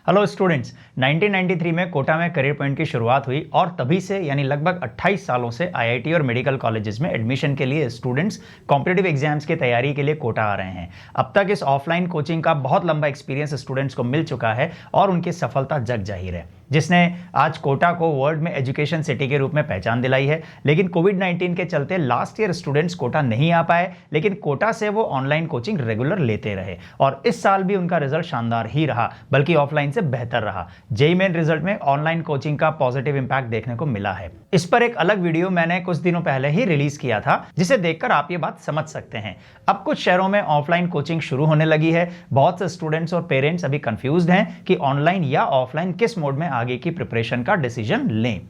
Hello students, 1993 में कोटा में career point की शुरुआत हुई और तभी से यानी लगभग 28 सालों से आईआईटी और मेडिकल कॉलेजेस में एडमिशन के लिए स्टूडेंट्स कॉम्पिटिटिव एग्जाम्स की तैयारी के लिए कोटा आ रहे हैं। अब तक इस ऑफलाइन कोचिंग का बहुत लंबा एक्सपीरियंस स्टूडेंट्स को मिल चुका है और उनकी सफलता जग जाहिर है, जिसने आज कोटा को वर्ल्ड में एजुकेशन सिटी के रूप में पहचान दिलाई है। लेकिन कोविड-19 के चलते लास्ट ईयर स्टूडेंट्स कोटा नहीं आ पाए, लेकिन कोटा से वो ऑनलाइन कोचिंग रेगुलर लेते रहे और इस साल भी उनका रिजल्ट शानदार ही रहा, बल्कि ऑफलाइन से बेहतर रहा। जेईई मेन रिजल्ट में ऑनलाइन कोचिंग का पॉजिटिव इंपैक्ट देखने को मिला है। इस पर एक अलग वीडियो मैंने कुछ दिनों पहले ही रिलीज किया था, जिसे देखकर आप ये बात समझ सकते हैं। अब कुछ शहरों में ऑफलाइन कोचिंग शुरू होने लगी है। बहुत से स्टूडेंट्स और पेरेंट्स अभी कंफ्यूज्ड हैं कि ऑनलाइन या ऑफलाइन किस मोड में आगे की प्रिपरेशन का डिसीजन लें।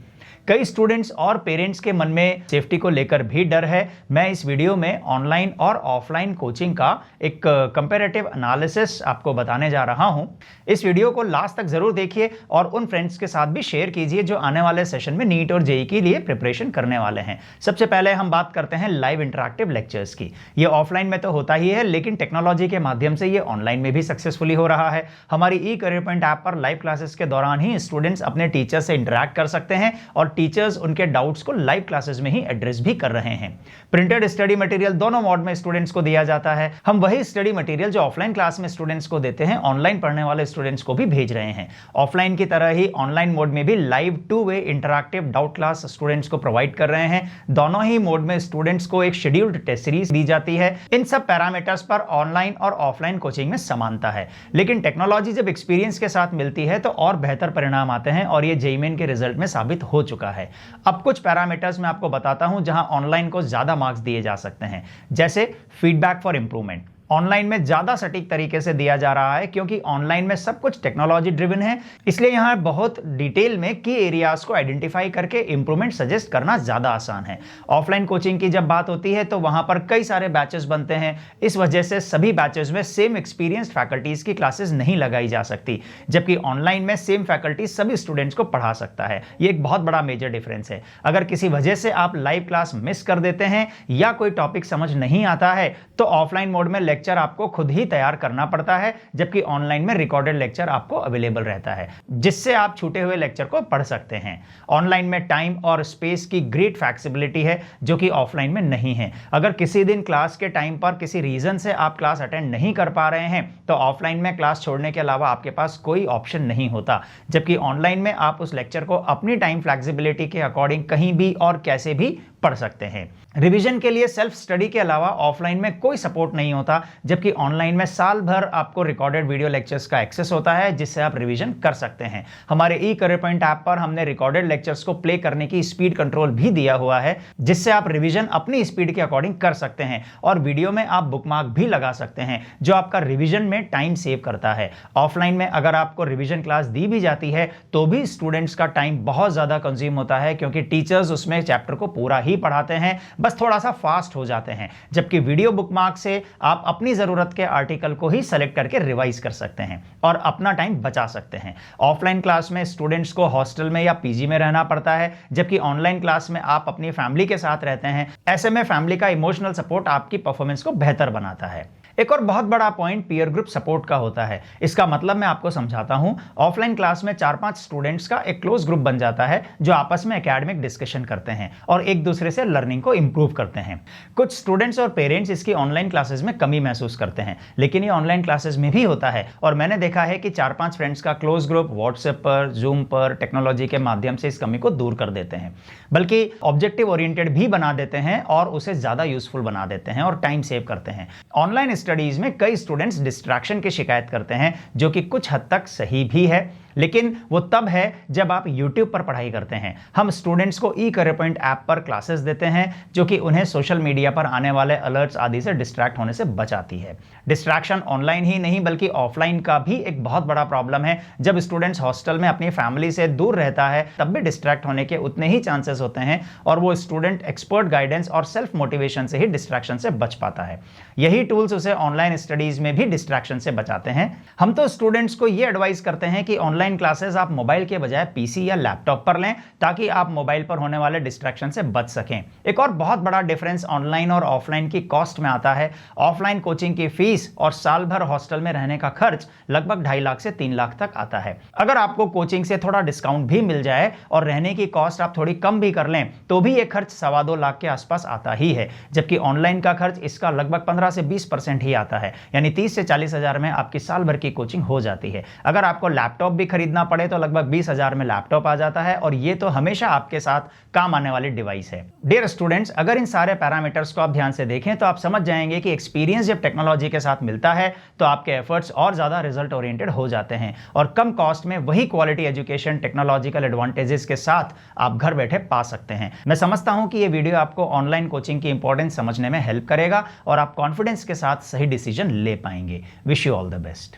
कई स्टूडेंट्स और पेरेंट्स के मन में सेफ्टी को लेकर भी डर है। मैं इस वीडियो में ऑनलाइन और ऑफलाइन कोचिंग का एक कंपैरेटिव एनालिसिस आपको बताने जा रहा हूं। इस वीडियो को लास्ट तक जरूर देखिए और उन फ्रेंड्स के साथ भी शेयर कीजिए जो आने वाले सेशन में नीट और जेईई के लिए प्रिपरेशन करने वाले हैं। सबसे पहले हम बात करते हैं लाइव इंटरैक्टिव लेक्चर्स की। ये ऑफलाइन में तो होता ही है, लेकिन टेक्नोलॉजी के माध्यम से ये ऑनलाइन में भी सक्सेसफुली हो रहा है। हमारी ई करियर पॉइंट ऐप पर लाइव क्लासेस के दौरान ही स्टूडेंट्स अपने टीचर से इंटरैक्ट कर सकते हैं और टीचर्स उनके डाउट्स को लाइव क्लासेस में ही एड्रेस भी कर रहे हैं। प्रिंटेड स्टडी मटेरियल दोनों मोड में स्टूडेंट्स को दिया जाता है। हम वही स्टडी मटेरियल जो ऑफलाइन क्लास में स्टूडेंट्स को देते हैं, ऑनलाइन पढ़ने वाले स्टूडेंट्स को भी भेज रहे हैं। ऑफलाइन की तरह ही ऑनलाइन मोड में भी live two way interactive doubt class students को प्रोवाइड कर रहे हैं। दोनों ही मोड में स्टूडेंट्स को एक शेड्यूल्ड टेस्ट सीरीज दी जाती है। इन सब पैरामीटर्स पर ऑनलाइन और ऑफलाइन कोचिंग में समानता है, लेकिन टेक्नोलॉजी जब एक्सपीरियंस के साथ मिलती है तो और बेहतर परिणाम आते हैं और ये जेईई मेन के रिजल्ट में साबित हो चुका है। अब कुछ पैरामीटर्स मैं आपको बताता हूं जहां ऑनलाइन को ज्यादा मार्क्स दिए जा सकते हैं, जैसे फीडबैक फॉर इंप्रूवमेंट। ऑनलाइन में ज्यादा सटीक तरीके से दिया जा रहा है क्योंकि ऑनलाइन में सब कुछ टेक्नोलॉजी ड्रिवन है, इसलिए यहां बहुत डिटेल में की एरियाज को आइडेंटिफाई करके इंप्रूवमेंट सजेस्ट करना ज्यादा आसान है। ऑफलाइन कोचिंग की जब बात होती है तो वहां पर कई सारे बैचेस बनते हैं, इस वजह से सभी बैचेस में सेम एक्सपीरियंस्ड फैकल्टीज की क्लासेस नहीं लगाई जा सकती, जबकि ऑनलाइन में सेम फैकल्टी सभी स्टूडेंट्स को पढ़ा सकता है। यह एक बहुत बड़ा मेजर डिफरेंस है। अगर किसी वजह से आप लाइव क्लास मिस कर देते हैं या कोई टॉपिक समझ नहीं आता है तो ऑफलाइन मोड में लेक्चर आपको खुद ही तैयार करना पड़ता है, जबकि ऑनलाइन में रिकॉर्डेड लेक्चर आपको अवेलेबल रहता है, जिससे आप छूटे हुए लेक्चर को पढ़ सकते हैं। ऑनलाइन में टाइम और स्पेस की ग्रेट फ्लेक्सिबिलिटी है जो कि ऑफलाइन में नहीं है। अगर किसी दिन क्लास के टाइम पर किसी रीजन से आप क्लास अटेंड नहीं कर पा रहे हैं तो ऑफलाइन में क्लास छोड़ने के अलावा आपके पास कोई ऑप्शन नहीं होता, जबकि ऑनलाइन में आप उस लेक्चर को अपनी टाइम फ्लेक्सिबिलिटी के अकॉर्डिंग कहीं भी और कैसे भी पढ़ सकते हैं। रिवीजन के लिए सेल्फ स्टडी के अलावा ऑफलाइन में कोई सपोर्ट नहीं होता, जबकि ऑनलाइन में साल भर आपको रिकॉर्डेड वीडियो लेक्चर्स का एक्सेस होता है, जिससे आप रिवीजन कर सकते हैं। हमारे ई करियर पॉइंट ऐप पर हमने रिकॉर्डेड लेक्चर्स को प्ले करने की स्पीड कंट्रोल भी दिया हुआ है, जिससे आप रिवीजन अपनी स्पीड के अकॉर्डिंग कर सकते हैं और वीडियो में आप बुकमार्क भी लगा सकते हैं, जो आपका रिवीजन में टाइम सेव करता है। ऑफलाइन में अगर आपको रिवीजन क्लास दी भी जाती है तो भी स्टूडेंट्स का टाइम बहुत ज्यादा कंज्यूम होता है, क्योंकि टीचर्स उसमें चैप्टर को पूरा ही पढ़ाते हैं, बस थोड़ा सा फास्ट हो जाते हैं। जबकि वीडियो बुकमार्क से आप अपनी जरूरत के आर्टिकल को ही सेलेक्ट करके रिवाइज कर सकते हैं और अपना टाइम बचा सकते हैं। ऑफलाइन क्लास में स्टूडेंट्स को हॉस्टल में या पीजी में रहना पड़ता है, जबकि ऑनलाइन क्लास में आप अपनी फैमिली के साथ रहते हैं। ऐसे में फैमिली का इमोशनल सपोर्ट आपकी परफॉर्मेंस को बेहतर बनाता है। एक और बहुत बड़ा पॉइंट पीयर ग्रुप सपोर्ट का होता है। इसका मतलब मैं आपको समझाता हूं। ऑफलाइन क्लास में 4-5 स्टूडेंट्स का एक क्लोज ग्रुप बन जाता है जो आपस में एकेडमिक डिस्कशन करते हैं और एक दूसरे से लर्निंग को इंप्रूव करते हैं। कुछ स्टूडेंट्स और पेरेंट्स इसकी ऑनलाइन क्लासेस में कमी महसूस करते हैं, लेकिन ये ऑनलाइन क्लासेस में भी होता है और मैंने देखा है कि 4-5 फ्रेंड्स का क्लोज ग्रुप व्हाट्सएप पर, जूम पर, टेक्नोलॉजी के माध्यम से इस कमी को दूर कर देते हैं, बल्कि ऑब्जेक्टिव ओरिएंटेड भी बना देते हैं और उसे ज्यादा यूजफुल बना देते हैं और टाइम सेव करते हैं। ऑनलाइन स्टडीज में कई स्टूडेंट्स डिस्ट्रैक्शन की शिकायत करते हैं, जो कि कुछ हद तक सही भी है, लेकिन वो तब है जब आप YouTube पर पढ़ाई करते हैं। हम स्टूडेंट्स को ई करियर पॉइंट ऐप पर क्लासेस देते हैं जो कि उन्हें सोशल मीडिया पर आने वाले अलर्ट्स आदि से डिस्ट्रैक्ट होने से बचाती है। डिस्ट्रैक्शन ऑनलाइन ही नहीं बल्कि ऑफलाइन का भी एक बहुत बड़ा प्रॉब्लम है। जब स्टूडेंट्स हॉस्टल में अपनी फैमिली से दूर रहता है तब भी डिस्ट्रैक्ट होने के उतने ही चांसेस होते हैं और वो स्टूडेंट एक्सपर्ट गाइडेंस और सेल्फ मोटिवेशन से ही डिस्ट्रैक्शन से बच पाता है। यही टूल्स उसे ऑनलाइन स्टडीज में भी डिस्ट्रैक्शन से बचाते हैं। हम तो स्टूडेंट्स को ये एडवाइस करते हैं कि ऑनलाइन ऑनलाइन क्लासेस आप मोबाइल के बजाय पीसी या लैपटॉप पर लें ताकि आप मोबाइल पर होने वाले डिस्ट्रैक्शन से बच सकें। एक और बहुत बड़ा डिफरेंस ऑनलाइन और ऑफलाइन की कॉस्ट में आता है। ऑफलाइन कोचिंग की फीस और साल भर हॉस्टल में रहने का खर्च लगभग 2.5 लाख से 3 लाख तक आता है। अगर आपको कोचिंग से थोड़ा डिस्काउंट भी मिल जाए और रहने की कॉस्ट आप थोड़ी कम भी कर लें तो भी यह खर्च 2.25 लाख के आसपास आता ही है, जबकि ऑनलाइन का खर्च इसका लगभग 15 से 20% ही आता है, यानी 30 से 40 हजार में आपकी साल भर की कोचिंग हो जाती है। अगर आपको लैपटॉप भी खरीदना पड़े तो लगभग 20 हजार में लैपटॉप आ जाता है, और ये तो हमेशा आपके साथ काम आने वाली डिवाइस है। डियर स्टूडेंट्स, अगर इन सारे पैरामीटर्स को आप ध्यान से देखें तो आप समझ जाएंगे कि एक्सपीरियंस जब टेक्नोलॉजी के साथ मिलता है तो आपके एफर्ट्स और ज्यादा रिजल्ट ओरिएंटेड हो जाते हैं, और कम कॉस्ट में वही क्वालिटी एजुकेशन टेक्नोलॉजिकल एडवांटेजेस के साथ आप घर बैठे पा सकते हैं। मैं समझता हूं कि ये वीडियो आपको ऑनलाइन कोचिंग की इंपॉर्टेंस समझने में हेल्प करेगा और आप कॉन्फिडेंस के साथ सही डिसीजन ले पाएंगे। Wish you all the best.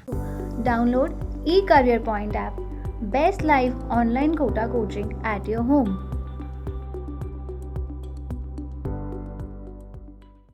Download eCareer Point app. Best live online quota coaching at your home.